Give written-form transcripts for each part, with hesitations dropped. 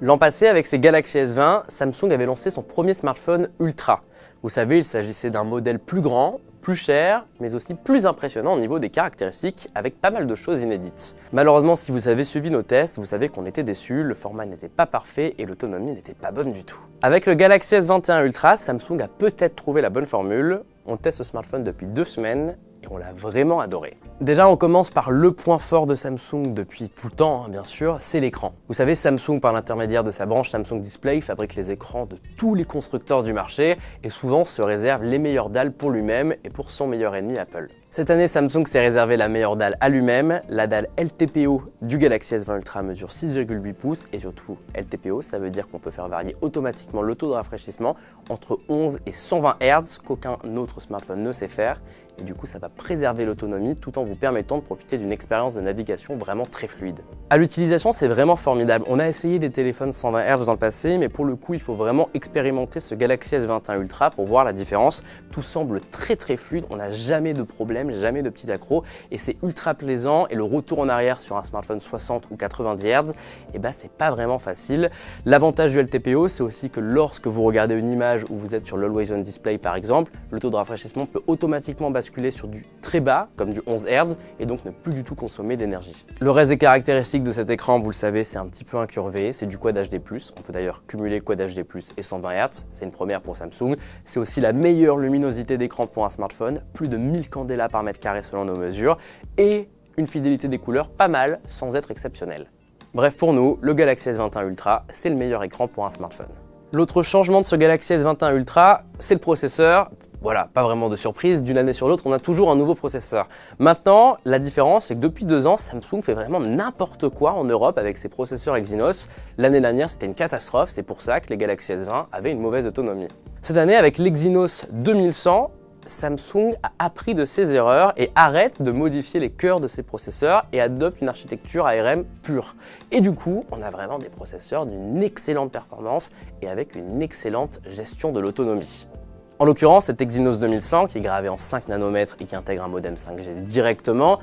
L'an passé, avec ses Galaxy S20, Samsung avait lancé son premier smartphone Ultra. Vous savez, il s'agissait d'un modèle plus grand, plus cher, mais aussi plus impressionnant au niveau des caractéristiques, avec pas mal de choses inédites. Malheureusement, si vous avez suivi nos tests, vous savez qu'on était déçus, le format n'était pas parfait et l'autonomie n'était pas bonne du tout. Avec le Galaxy S21 Ultra, Samsung a peut-être trouvé la bonne formule. On teste ce smartphone depuis 2 semaines et on l'a vraiment adoré. Déjà, on commence par le point fort de Samsung depuis tout le temps, bien sûr, c'est l'écran. Vous savez, Samsung, par l'intermédiaire de sa branche Samsung Display, fabrique les écrans de tous les constructeurs du marché et souvent se réserve les meilleures dalles pour lui-même et pour son meilleur ennemi Apple. Cette année, Samsung s'est réservé la meilleure dalle à lui-même. La dalle LTPO du Galaxy S20 Ultra mesure 6,8 pouces et surtout LTPO, ça veut dire qu'on peut faire varier automatiquement le taux de rafraîchissement entre 11 et 120 Hz qu'aucun autre smartphone ne sait faire. Et du coup, ça va préserver l'autonomie tout en vous permettant de profiter d'une expérience de navigation vraiment très fluide. À l'utilisation, c'est vraiment formidable. On a essayé des téléphones 120 Hz dans le passé, mais pour le coup, il faut vraiment expérimenter ce Galaxy S21 Ultra pour voir la différence. Tout semble très fluide, on n'a jamais de problème, jamais de petits accros, et c'est ultra plaisant. Et le retour en arrière sur un smartphone 60 ou 90 Hz, c'est pas vraiment facile. L'avantage du LTPO, c'est aussi que lorsque vous regardez une image où vous êtes sur l'Always On Display par exemple, le taux de rafraîchissement peut automatiquement basculer sur du très bas, comme du 11 Hz, et donc ne plus du tout consommer d'énergie. Le reste des caractéristiques de cet écran, vous le savez, c'est un petit peu incurvé, c'est du Quad HD+, on peut d'ailleurs cumuler Quad HD+, et 120 Hz, c'est une première pour Samsung. C'est aussi la meilleure luminosité d'écran pour un smartphone, plus de 1000 candela par mètre carré selon nos mesures, et une fidélité des couleurs pas mal, sans être exceptionnelle. Bref, pour nous, le Galaxy S21 Ultra, c'est le meilleur écran pour un smartphone. L'autre changement de ce Galaxy S21 Ultra, c'est le processeur. Voilà, pas vraiment de surprise, d'une année sur l'autre, on a toujours un nouveau processeur. Maintenant, la différence, c'est que depuis 2 ans, Samsung fait vraiment n'importe quoi en Europe avec ses processeurs Exynos. L'année dernière, c'était une catastrophe, c'est pour ça que les Galaxy S20 avaient une mauvaise autonomie. Cette année, avec l'Exynos 2100, Samsung a appris de ses erreurs et arrête de modifier les cœurs de ses processeurs et adopte une architecture ARM pure. Et du coup, on a vraiment des processeurs d'une excellente performance et avec une excellente gestion de l'autonomie. En l'occurrence, cet Exynos 2100 qui est gravé en 5 nanomètres et qui intègre un modem 5G directement,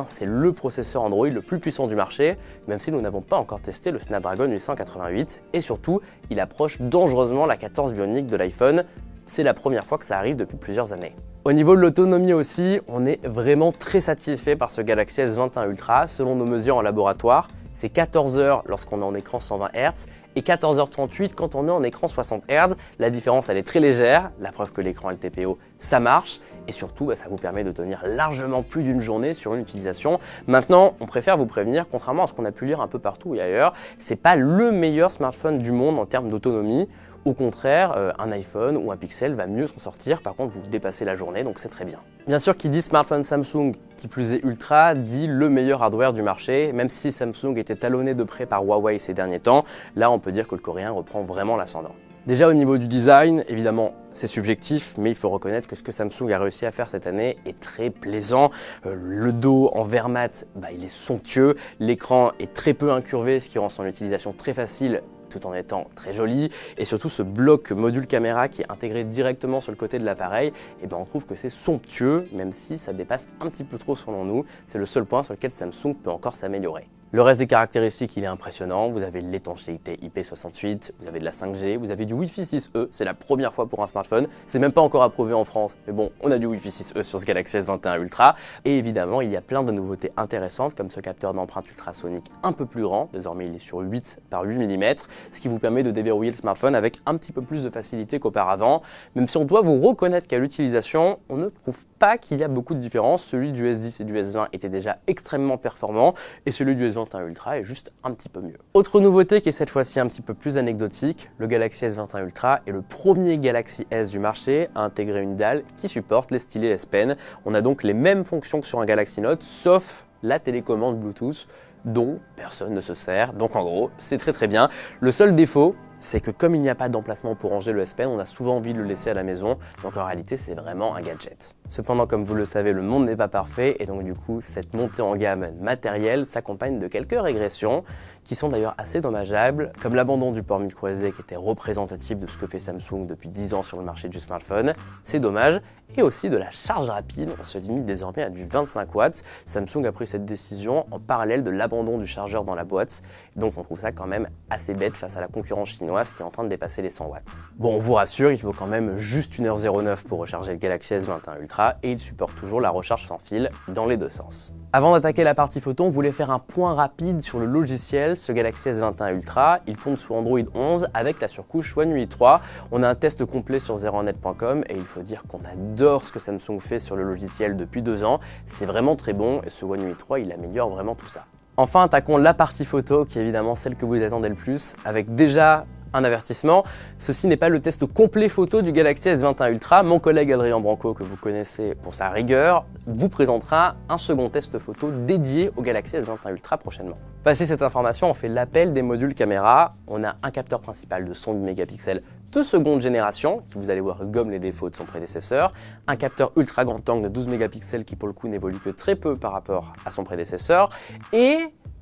c'est le processeur Android le plus puissant du marché, même si nous n'avons pas encore testé le Snapdragon 888 et surtout, il approche dangereusement la 14 Bionic de l'iPhone. C'est la première fois que ça arrive depuis plusieurs années. Au niveau de l'autonomie aussi, on est vraiment très satisfait par ce Galaxy S21 Ultra. Selon nos mesures en laboratoire, c'est 14 heures lorsqu'on est en écran 120 Hz et 14h38 quand on est en écran 60 Hz. La différence, elle est très légère, la preuve que l'écran LTPO, ça marche. Et surtout, ça vous permet de tenir largement plus d'une journée sur une utilisation. Maintenant, on préfère vous prévenir, contrairement à ce qu'on a pu lire un peu partout et ailleurs, c'est pas le meilleur smartphone du monde en termes d'autonomie. Au contraire, un iPhone ou un Pixel va mieux s'en sortir, par contre vous dépassez la journée, donc c'est très bien. Bien sûr, qui dit smartphone Samsung, qui plus est ultra, dit le meilleur hardware du marché, même si Samsung était talonné de près par Huawei ces derniers temps, là on peut dire que le coréen reprend vraiment l'ascendant. Déjà au niveau du design, évidemment c'est subjectif, mais il faut reconnaître que ce que Samsung a réussi à faire cette année est très plaisant. Le dos en verre mat, il est somptueux, l'écran est très peu incurvé, ce qui rend son utilisation très facile, tout en étant très joli, et surtout ce bloc module caméra qui est intégré directement sur le côté de l'appareil, on trouve que c'est somptueux, même si ça dépasse un petit peu trop selon nous. C'est le seul point sur lequel Samsung peut encore s'améliorer. Le reste des caractéristiques, il est impressionnant. Vous avez l'étanchéité IP68, vous avez de la 5G, vous avez du Wi-Fi 6E, c'est la première fois pour un smartphone. C'est même pas encore approuvé en France, mais bon, on a du Wi-Fi 6E sur ce Galaxy S21 Ultra. Et évidemment, il y a plein de nouveautés intéressantes, comme ce capteur d'empreinte ultrasonique un peu plus grand. Désormais, il est sur 8 par 8 mm, ce qui vous permet de déverrouiller le smartphone avec un petit peu plus de facilité qu'auparavant. Même si on doit vous reconnaître qu'à l'utilisation, on ne trouve pas qu'il y a beaucoup de différence. Celui du S10 et du S20 était déjà extrêmement performant, et celui du S21 Ultra est juste un petit peu mieux. Autre nouveauté qui est cette fois-ci un petit peu plus anecdotique, le Galaxy S21 Ultra est le premier Galaxy S du marché à intégrer une dalle qui supporte les stylés S Pen. On a donc les mêmes fonctions que sur un Galaxy Note, sauf la télécommande Bluetooth dont personne ne se sert, donc en gros c'est très bien. Le seul défaut, c'est que comme il n'y a pas d'emplacement pour ranger le S Pen, on a souvent envie de le laisser à la maison, donc en réalité c'est vraiment un gadget. Cependant, comme vous le savez, le monde n'est pas parfait et donc du coup cette montée en gamme matérielle s'accompagne de quelques régressions qui sont d'ailleurs assez dommageables, comme l'abandon du port micro SD qui était représentatif de ce que fait Samsung depuis 10 ans sur le marché du smartphone, c'est dommage, et aussi de la charge rapide, on se limite désormais à du 25 watts. Samsung a pris cette décision en parallèle de l'abandon du chargeur dans la boîte, donc on trouve ça quand même assez bête face à la concurrence chinoise qui est en train de dépasser les 100 watts. Bon, on vous rassure, il faut quand même juste 1h09 pour recharger le Galaxy S21 Ultra et il supporte toujours la recharge sans fil dans les deux sens. Avant d'attaquer la partie photo, on voulait faire un point rapide sur le logiciel. Ce Galaxy S21 Ultra, il tourne sous Android 11 avec la surcouche One UI 3. On a un test complet sur zeronet.com et il faut dire qu'on adore ce que Samsung fait sur le logiciel depuis 2 ans. C'est vraiment très bon et ce One UI 3, il améliore vraiment tout ça. Enfin, attaquons la partie photo qui est évidemment celle que vous attendez le plus, avec déjà un avertissement, ceci n'est pas le test complet photo du Galaxy S21 Ultra. Mon collègue Adrien Branco, que vous connaissez pour sa rigueur, vous présentera un second test photo dédié au Galaxy S21 Ultra prochainement. Passé cette information, on fait l'appel des modules caméra. On a un capteur principal de 108 mégapixels de seconde génération, qui vous allez voir gomme les défauts de son prédécesseur, un capteur ultra grand angle de 12 mégapixels qui pour le coup n'évolue que très peu par rapport à son prédécesseur, et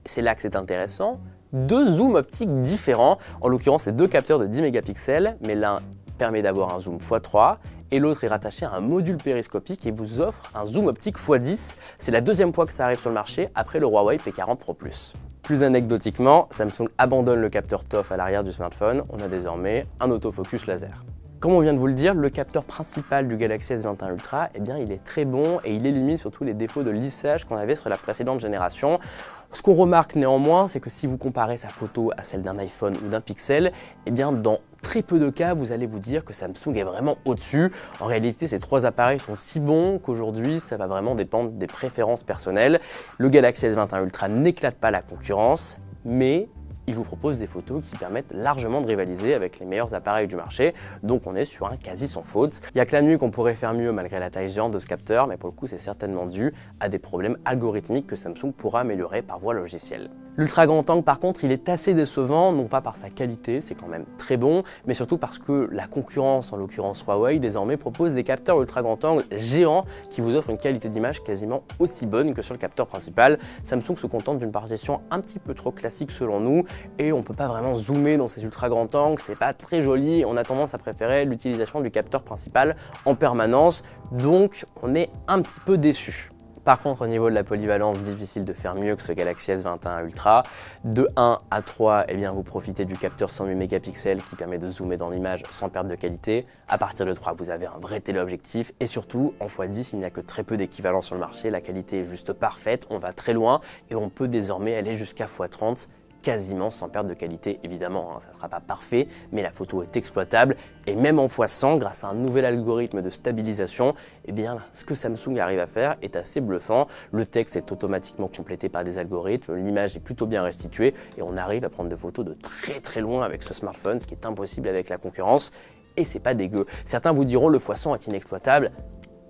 c'est là que c'est intéressant, 2 zooms optiques différents, en l'occurrence c'est 2 capteurs de 10 mégapixels, mais l'un permet d'avoir un zoom x3 et l'autre est rattaché à un module périscopique et vous offre un zoom optique x10. C'est la deuxième fois que ça arrive sur le marché après le Huawei P40 Pro+. Plus anecdotiquement, Samsung abandonne le capteur TOF à l'arrière du smartphone, on a désormais un autofocus laser. Comme on vient de vous le dire, le capteur principal du Galaxy S21 Ultra, eh bien, il est très bon et il élimine surtout les défauts de lissage qu'on avait sur la précédente génération. Ce qu'on remarque néanmoins, c'est que si vous comparez sa photo à celle d'un iPhone ou d'un Pixel, eh bien, dans très peu de cas, vous allez vous dire que Samsung est vraiment au-dessus. En réalité, ces 3 appareils sont si bons qu'aujourd'hui, ça va vraiment dépendre des préférences personnelles. Le Galaxy S21 Ultra n'éclate pas la concurrence, mais il vous propose des photos qui permettent largement de rivaliser avec les meilleurs appareils du marché, donc on est sur un quasi sans faute. Il n'y a que la nuit qu'on pourrait faire mieux malgré la taille géante de ce capteur, mais pour le coup c'est certainement dû à des problèmes algorithmiques que Samsung pourra améliorer par voie logicielle. L'ultra grand angle par contre il est assez décevant, non pas par sa qualité, c'est quand même très bon, mais surtout parce que la concurrence, en l'occurrence Huawei, désormais propose des capteurs ultra grand angle géants qui vous offrent une qualité d'image quasiment aussi bonne que sur le capteur principal. Samsung se contente d'une partition un petit peu trop classique selon nous, et on ne peut pas vraiment zoomer dans ces ultra grands angles, c'est pas très joli, on a tendance à préférer l'utilisation du capteur principal en permanence, donc on est un petit peu déçu. Par contre, au niveau de la polyvalence, difficile de faire mieux que ce Galaxy S21 Ultra. De 1 à 3, eh bien, vous profitez du capteur 108 mégapixels qui permet de zoomer dans l'image sans perte de qualité. À partir de 3, vous avez un vrai téléobjectif et surtout, en x10, il n'y a que très peu d'équivalents sur le marché. La qualité est juste parfaite, on va très loin et on peut désormais aller jusqu'à x30. Quasiment sans perte de qualité évidemment, ça ne sera pas parfait, mais la photo est exploitable et même en x100 grâce à un nouvel algorithme de stabilisation, eh bien ce que Samsung arrive à faire est assez bluffant. Le texte est automatiquement complété par des algorithmes, l'image est plutôt bien restituée et on arrive à prendre des photos de très loin avec ce smartphone, ce qui est impossible avec la concurrence et c'est pas dégueu. Certains vous diront le x100 est inexploitable.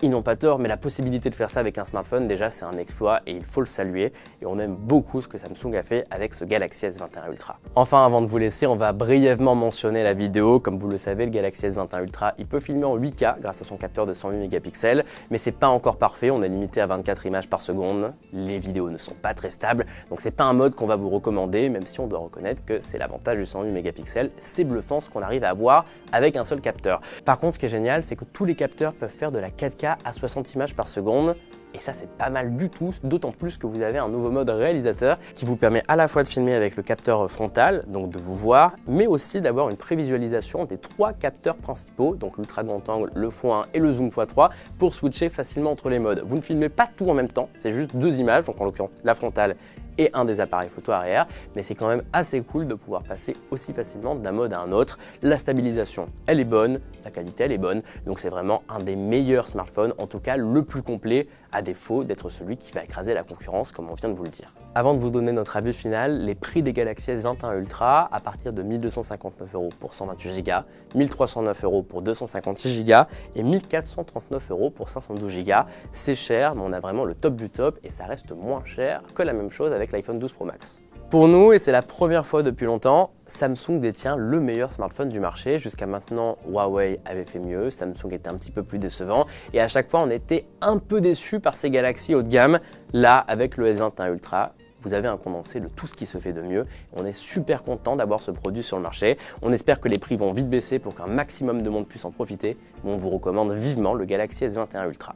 Ils n'ont pas tort, mais la possibilité de faire ça avec un smartphone, déjà c'est un exploit et il faut le saluer. Et on aime beaucoup ce que Samsung a fait avec ce Galaxy S21 Ultra. Enfin, avant de vous laisser, on va brièvement mentionner la vidéo. Comme vous le savez, le Galaxy S21 Ultra, il peut filmer en 8K grâce à son capteur de 108 mégapixels, mais c'est pas encore parfait, on est limité à 24 images par seconde. Les vidéos ne sont pas très stables, donc c'est pas un mode qu'on va vous recommander, même si on doit reconnaître que c'est l'avantage du 108 mégapixels. C'est bluffant ce qu'on arrive à avoir avec un seul capteur. Par contre, ce qui est génial, c'est que tous les capteurs peuvent faire de la 4K à 60 images par seconde. Et ça, c'est pas mal du tout, d'autant plus que vous avez un nouveau mode réalisateur qui vous permet à la fois de filmer avec le capteur frontal, donc de vous voir, mais aussi d'avoir une prévisualisation des 3 capteurs principaux, donc l'ultra grand angle, le x1 et le zoom x3, pour switcher facilement entre les modes. Vous ne filmez pas tout en même temps, c'est juste 2 images, donc en l'occurrence la frontale et un des appareils photo arrière, mais c'est quand même assez cool de pouvoir passer aussi facilement d'un mode à un autre. La stabilisation, elle est bonne, la qualité, elle est bonne, donc c'est vraiment un des meilleurs smartphones, en tout cas le plus complet, à défaut d'être celui qui va écraser la concurrence, comme on vient de vous le dire. Avant de vous donner notre avis final, les prix des Galaxy S21 Ultra à partir de 1 259 € pour 128 Go, 1 309 € pour 256 Go et 1 439 € pour 512 Go. C'est cher, mais on a vraiment le top du top et ça reste moins cher que la même chose avec l'iPhone 12 Pro Max. Pour nous, et c'est la première fois depuis longtemps, Samsung détient le meilleur smartphone du marché. Jusqu'à maintenant, Huawei avait fait mieux, Samsung était un petit peu plus décevant et à chaque fois on était un peu déçus par ces Galaxy haut de gamme. Là, avec le S21 Ultra, vous avez un condensé de tout ce qui se fait de mieux. On est super content d'avoir ce produit sur le marché. On espère que les prix vont vite baisser pour qu'un maximum de monde puisse en profiter. On vous recommande vivement le Galaxy S21 Ultra.